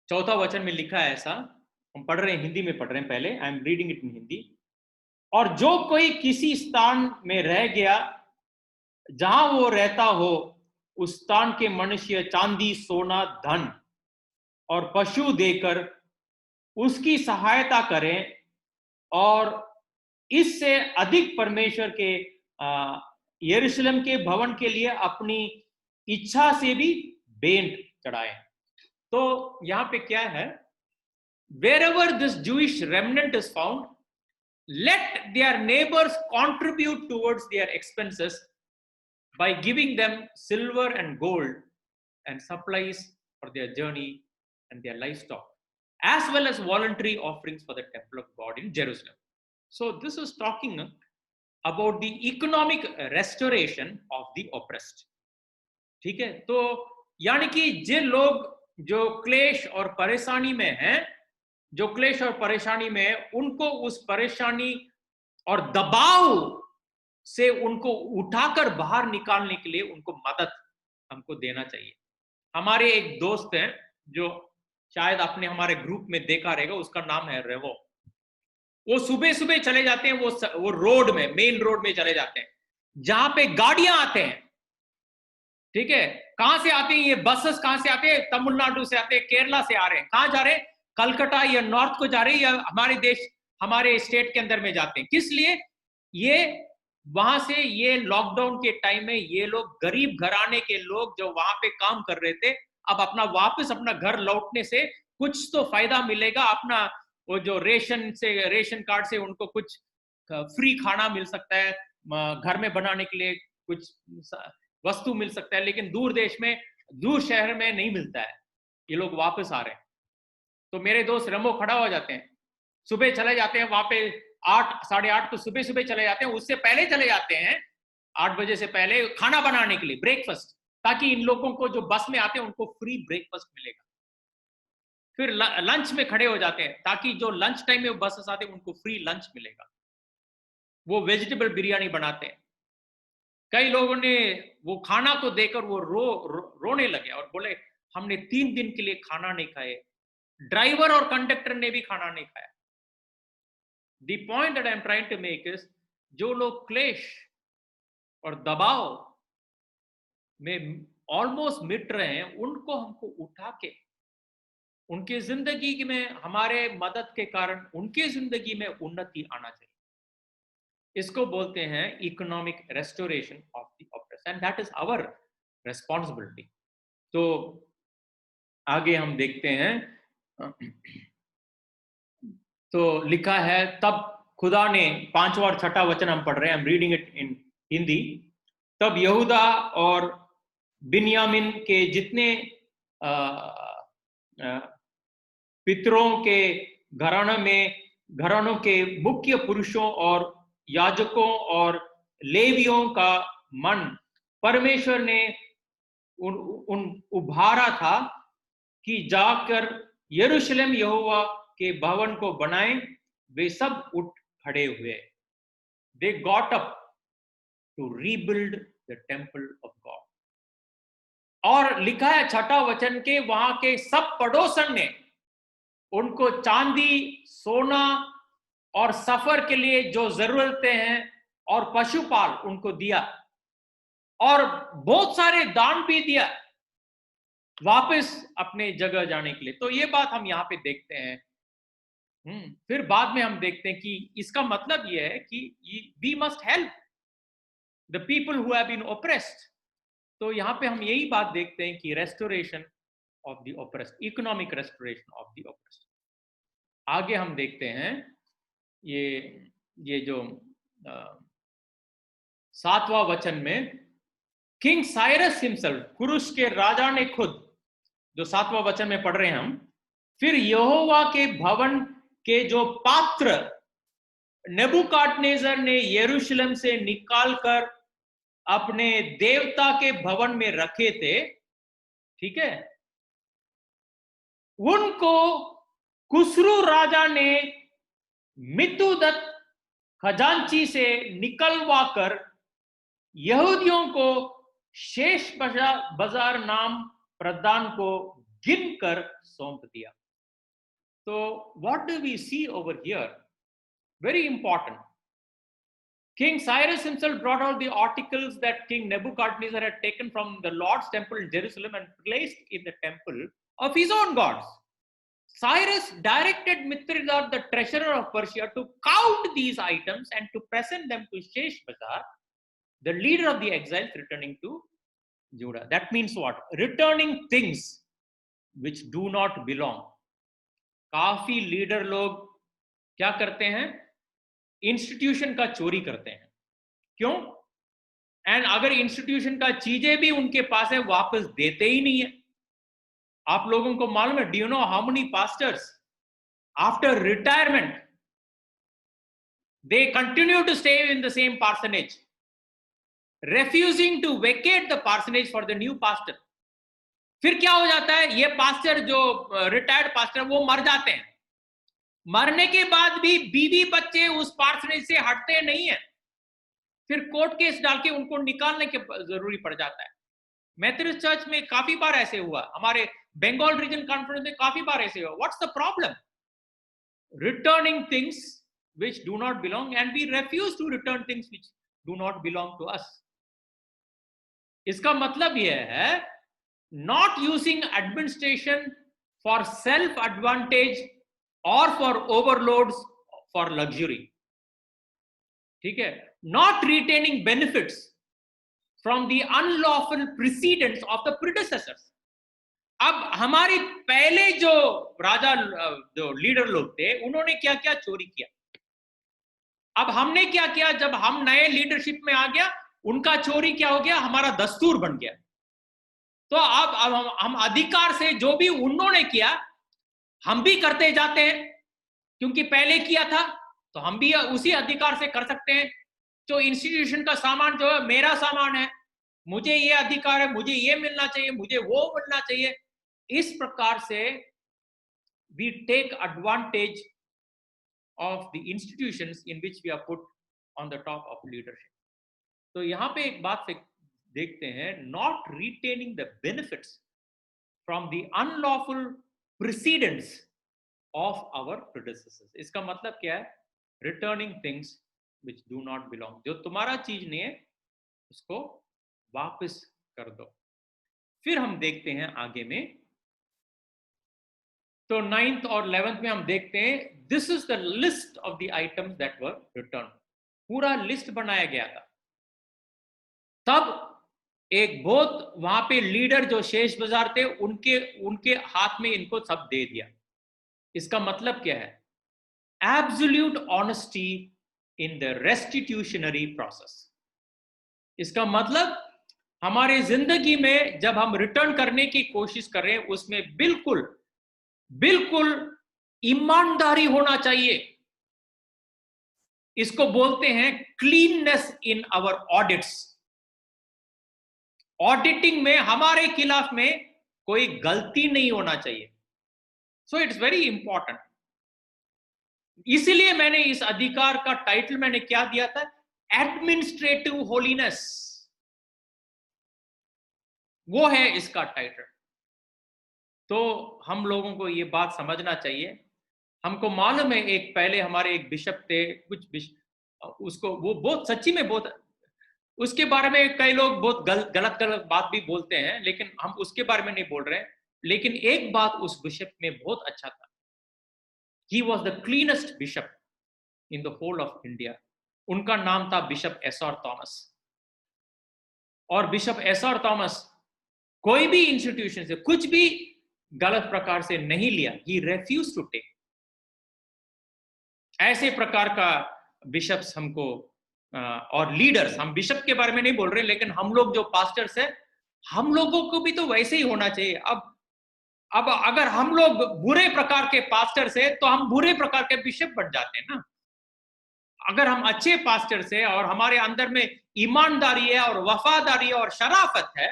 चौथा वचन में लिखा है ऐसा, हम पढ़ रहे हैं, हिंदी में पढ़ रहे हैं पहले, I am reading it in Hindi. और जो कोई किसी स्थान में रह गया जहां वो रहता हो, उस स्थान के मनुष्य चांदी सोना धन और पशु देकर उसकी सहायता करें और इससे अधिक परमेश्वर के यरूशलेम के भवन के लिए अपनी इच्छा से भी भेंट चढ़ाएं। तो यहां पे क्या है, wherever this Jewish remnant is found, let their neighbors contribute towards their expenses by giving them silver and gold and supplies for their journey and their livestock, as well as voluntary offerings for the temple of God in Jerusalem. So this is talking about the economic restoration of the oppressed. ठीक है, तो यानी कि जिन लोग जो क्लेश और परेशानी में हैं, जो क्लेश और परेशानी में है, उनको उस परेशानी और दबाव से उनको उठाकर बाहर निकालने के लिए उनको मदद हमको देना चाहिए। हमारे एक दोस्त हैं जो शायद आपने हमारे ग्रुप में देखा रहेगा, उसका नाम है रेवो। वो सुबह सुबह चले जाते हैं, वो रोड में, मेन रोड में चले जाते हैं जहां पे गाड़ियां आते हैं। ठीक है, कहां से आते हैं ये बसेस? कहां से आते हैं? तमिलनाडु से आते हैं, केरला से आ रहे हैं। कहां जा रहे हैं? कलकत्ता या नॉर्थ को जा रहे हैं, या हमारे देश, हमारे स्टेट के अंदर में जाते हैं। किस लिए? ये वहां से, ये लॉकडाउन के टाइम में ये लोग, गरीब घराने के लोग जो वहां पे काम कर रहे थे, अब अपना वापस अपना घर लौटने से कुछ तो फायदा मिलेगा। अपना वो जो रेशन कार्ड से उनको कुछ फ्री खाना मिल सकता है, घर में बनाने के लिए कुछ वस्तु मिल सकता है, लेकिन दूर देश में, दूर शहर में नहीं मिलता है। ये लोग वापस आ रहे हैं, तो मेरे दोस्त रमो खड़ा हो जाते हैं, सुबह चले जाते हैं वहां पे 8 साढ़े 8 तो सुबह सुबह चले जाते हैं, उससे पहले चले जाते हैं 8 बजे से पहले खाना बनाने के लिए, ब्रेकफास्ट, ताकि इन लोगों को जो बस में आते हैं उनको फ्री ब्रेकफास्ट मिलेगा। फिर लंच में खड़े हो जाते हैं ताकि जो लंच टाइम में बसेस आते हैं उनको फ्री लंच मिलेगा। वो वेजिटेबल बिरयानी बनाते हैं। कई लोगों ने वो खाना को देखकर वो रोने लगे और बोले हमने 3 दिन के लिए खाना नहीं खाए। ड्राइवर और कंडक्टर ने भी खाना नहीं खाया। The point that I am trying to make is, जो लोग क्लेश और दबाव में ऑलमोस्ट मिट रहे हैं, उनको हमको उठा के उनकी जिंदगी में, हमारे मदद के कारण उनकी जिंदगी में उन्नति आना चाहिए। इसको बोलते हैं economic restoration of the oppress, and that is our responsibility. तो आगे हम देखते हैं, तो लिखा है, तब खुदा ने, 5वां और 6वां वचन हम पढ़ रहे हैं, I am reading it in Hindi. तब यहूदा और बिन्यामिन के जितने पितरों के घरानों के मुख्य पुरुषों और याजकों और लेवियों का मन परमेश्वर ने उन उभारा था कि जाकर यरूशलेम यहोवा के भवन को बनाएं। वे सब उठ खड़े हुए। They got up to rebuild the temple of God. और लिखा है 6वां वचन के, वहां के सब पड़ोसन ने उनको चांदी, सोना और सफर के लिए जो जरूरतें हैं और पशुपाल उनको दिया, और बहुत सारे दान भी दिया वापस अपने जगह जाने के लिए। तो ये बात हम यहाँ पे देखते हैं। फिर बाद में हम देखते हैं कि इसका मतलब ये है कि we must help the people who have been oppressed. तो यहाँ पे हम यही बात देखते हैं कि restoration of the oppressed, economic restoration of the oppressed. आगे हम देखते हैं ये जो 7वां वचन में, किंग साइरस हिमसेल्फ, कुरुश के राजा ने खुद, जो 7वां वचन में पढ़ रहे हैं हम, फिर यहोवा के भवन के जो पात्र नेबुकाडनेजर ने यरूशलेम से निकालकर अपने देवता के भवन में रखे थे, ठीक है, उनको कुसरू राजा ने मितुदत खजांची से निकलवाकर यहूदियों को शेष बाजार नाम प्रधान को गिनकर सौंप दिया। तो what do we see over here? Very important. King Cyrus himself brought out the articles that King Nebuchadnezzar had taken from the Lord's temple in Jerusalem and placed in the temple of his own gods. Cyrus directed Mithridates, the treasurer of Persia, to count these items and to present them to Sheshbazzar, the leader of the exiles returning to Judah. That means what? Returning things which do not belong. काफी लीडर लोग क्या करते हैं? इंस्टीट्यूशन का चोरी करते हैं। क्यों? एंड अगर इंस्टीट्यूशन का चीजें भी उनके पास है, वापस देते ही नहीं है। आप लोगों को मालूम है, do you know how many pastors after retirement they continue to stay in the same parsonage? refusing to vacate the parsonage for the new pastor. फिर क्या हो जाता है, ये पास्टर जो रिटायर्ड पास्टर वो मर जाते हैं, मरने के बाद भी बीवी बच्चे उस पार्सनेज से हटते नहीं है, फिर कोर्ट केस डाल के उनको निकालने के जरूरी पड़ जाता है। मेथोडिस्ट चर्च में काफी बार ऐसे हुआ, हमारे बंगाल रीजन कॉन्फ्रेंस में काफी बार ऐसे हुआ। What's the problem? Returning things which do not belong, and we refuse to return things which do not belong to us. इसका मतलब यह है not using administration for self advantage or for overloads for luxury, ठीक है, not retaining benefits from the unlawful precedents of the predecessors. अब हमारे पहले जो राजा जो लीडर लोग थे उन्होंने क्या क्या चोरी किया, अब हमने क्या किया, जब हम नए लीडरशिप में आ गया उनका चोरी क्या हो गया, हमारा दस्तूर बन गया। तो अब हम अधिकार से जो भी उन्होंने किया हम भी करते जाते हैं, क्योंकि पहले किया था तो हम भी उसी अधिकार से कर सकते हैं। जो इंस्टीट्यूशन का सामान जो है मेरा सामान है, मुझे ये अधिकार है, मुझे ये मिलना चाहिए, मुझे वो मिलना चाहिए। इस प्रकार से we take advantage of the institutions in which we are put on the top of leadership. तो यहाँ पे एक बात से देखते हैं, not retaining the benefits from the unlawful precedents of our predecessors. इसका मतलब क्या है? Returning things which do not belong. जो तुम्हारा चीज नहीं है उसको वापस कर दो। फिर हम देखते हैं आगे में, तो 9th और 11th में हम देखते हैं this is the list of the items that were return. पूरा लिस्ट बनाया गया था। तब एक बहुत वहां पे लीडर जो शेष बाजार थे उनके हाथ में इनको सब दे दिया। इसका मतलब क्या है? Absolute honesty in the restitutionary process. इसका मतलब हमारे जिंदगी में जब हम रिटर्न करने की कोशिश कर रहे हैं उसमें बिल्कुल ईमानदारी होना चाहिए। इसको बोलते हैं cleanness in our audits. Auditing में हमारे खिलाफ में कोई गलती नहीं होना चाहिए। So it's very important. इसीलिए मैंने इस अधिकार का टाइटल मैंने क्या दिया था? Administrative holiness. वो है इसका टाइटल। तो हम लोगों को ये बात समझना चाहिए। हमको मालूम है एक पहले हमारे एक बिशप थे, उसको वो बहुत सच्ची में बहुत, उसके बारे में कई लोग बहुत गलत बात भी बोलते हैं, लेकिन हम उसके बारे में नहीं बोल रहे हैं। लेकिन एक बात उस बिशप में बहुत अच्छा था, he was the cleanest bishop in the whole of India. उनका नाम था बिशप एसआर थॉमस। और बिशप एसआर थॉमस कोई भी इंस्टीट्यूशन से कुछ भी गलत प्रकार से नहीं लिया। ही रेफ्यूज टू टेक। ऐसे प्रकार का बिशप्स हमको और लीडर्स, हम बिशप के बारे में नहीं बोल रहे, लेकिन हम लोग जो पास्टर्स हैं हम लोगों को भी तो वैसे ही होना चाहिए। अब अगर हम लोग बुरे प्रकार के पास्टर्स हैं तो हम बुरे प्रकार के बिशप बन जाते हैं ना। अगर हम अच्छे पास्टर्स हैं और हमारे अंदर में ईमानदारी है और वफादारी है और शराफत है,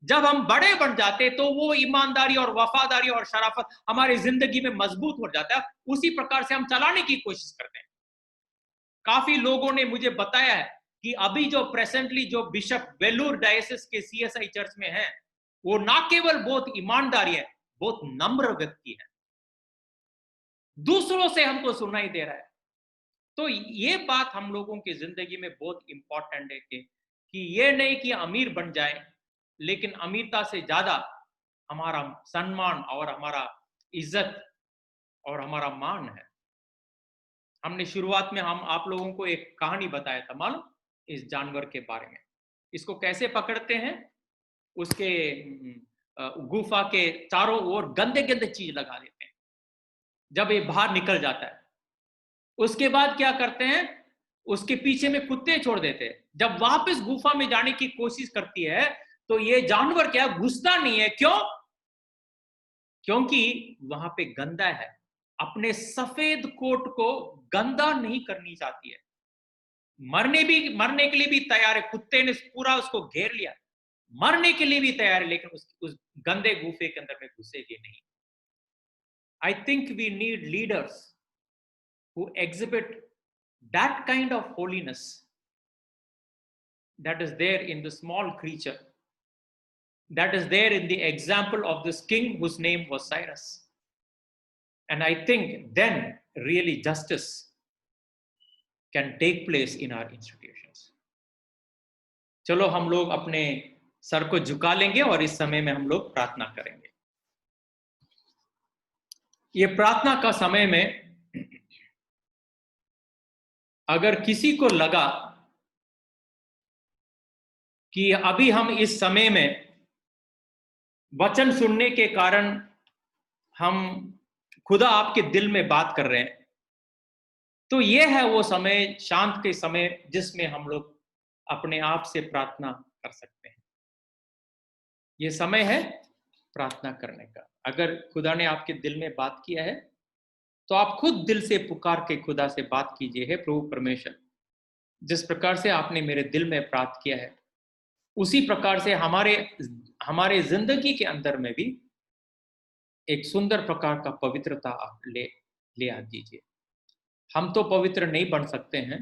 जब हम बड़े बन जाते तो वो ईमानदारी और वफादारी और शराफत हमारी जिंदगी में मजबूत हो जाता है। उसी प्रकार से हम चलाने की कोशिश करते हैं। काफी लोगों ने मुझे बताया है कि अभी जो प्रेजेंटली जो बिशप वेलूर डायसिस के सीएसआई चर्च में है, वो ना केवल बहुत ईमानदारी है, बहुत नम्र व्यक्ति है, दूसरों से हमको सुनाई दे रहा है। तो ये बात हम लोगों की जिंदगी में बहुत इंपॉर्टेंट है कि ये नहीं कि अमीर बन जाए, लेकिन अमीरता से ज्यादा हमारा सम्मान और हमारा इज्जत और हमारा मान है। हमने शुरुआत में हम आप लोगों को एक कहानी बताया था, मालूम, इस जानवर के बारे में। इसको कैसे पकड़ते हैं? उसके गुफा के चारों ओर गंदे गंदे चीज लगा देते हैं। जब ये बाहर निकल जाता है उसके बाद क्या करते हैं? उसके पीछे में कुत्ते छोड़ देते हैं। जब वापस गुफा में जाने की कोशिश करती है तो ये जानवर क्या घुसता नहीं है। क्यों? क्योंकि वहां पे गंदा है। अपने सफेद कोट को गंदा नहीं करनी चाहती है। मरने के लिए भी तैयार है, कुत्ते ने पूरा उसको घेर लिया, मरने के लिए भी तैयार है, लेकिन उस गंदे गुफे के अंदर में घुसेगी नहीं। I think we need leaders who exhibit that kind of holiness that is there in the small creature, that is there in the example of this king whose name was Cyrus. And I think then really justice can take place in our institutions. चलो हम लोग अपने सर को झुका लेंगे और इस समय में हम लोग प्रार्थना करेंगे। ये प्रार्थना का समय में अगर किसी को लगा कि अभी हम इस समय में वचन सुनने के कारण हम खुदा आपके दिल में बात कर रहे हैं, तो ये है वो समय, शांत के समय, जिसमें हम लोग अपने आप से प्रार्थना कर सकते हैं। ये समय है प्रार्थना करने का। अगर खुदा ने आपके दिल में बात किया है तो आप खुद दिल से पुकार के खुदा से बात कीजिए, हे प्रभु परमेश्वर, जिस प्रकार से आपने मेरे दिल में प्रार्थना किया है उसी प्रकार से हमारे जिंदगी के अंदर में भी एक सुंदर प्रकार का पवित्रता आप ले आ दीजिए। हम तो पवित्र नहीं बन सकते हैं,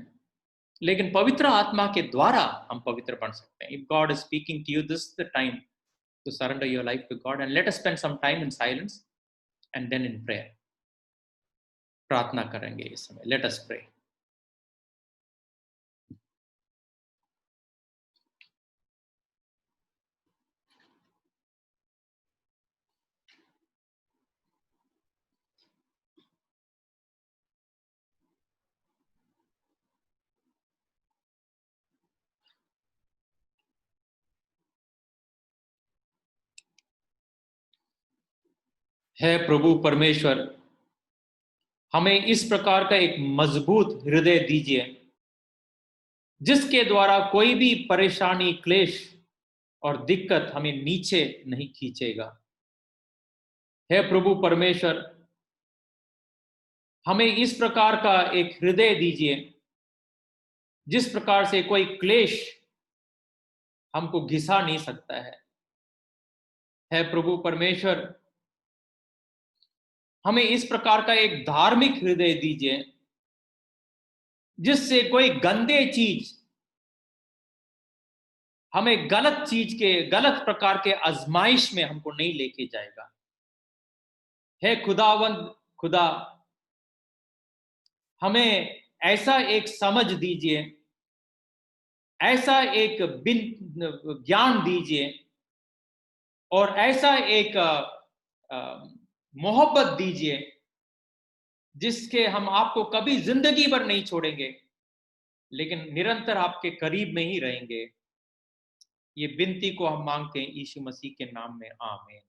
लेकिन पवित्र आत्मा के द्वारा हम पवित्र बन सकते हैं। If God is speaking to you, this is the time to surrender your life to God and let us spend some time in silence and then in prayer. प्रार्थना करेंगे इस समय। Let us pray. हे प्रभु परमेश्वर, हमें इस प्रकार का एक मजबूत हृदय दीजिए जिसके द्वारा कोई भी परेशानी, क्लेश और दिक्कत हमें नीचे नहीं खींचेगा। हे प्रभु परमेश्वर, हमें इस प्रकार का एक हृदय दीजिए जिस प्रकार से कोई क्लेश हमको घिसा नहीं सकता है। हे प्रभु परमेश्वर, हमें इस प्रकार का एक धार्मिक हृदय दीजिए जिससे कोई गंदे चीज हमें गलत प्रकार के आजमाइश में हमको नहीं लेके जाएगा। हे खुदावंद खुदा, हमें ऐसा एक समझ दीजिए, ऐसा एक ज्ञान दीजिए और ऐसा एक मोहब्बत दीजिए जिसके हम आपको कभी जिंदगी भर नहीं छोड़ेंगे, लेकिन निरंतर आपके करीब में ही रहेंगे। ये विनती को हम मांगते हैं यीशु मसीह के नाम में, आमीन।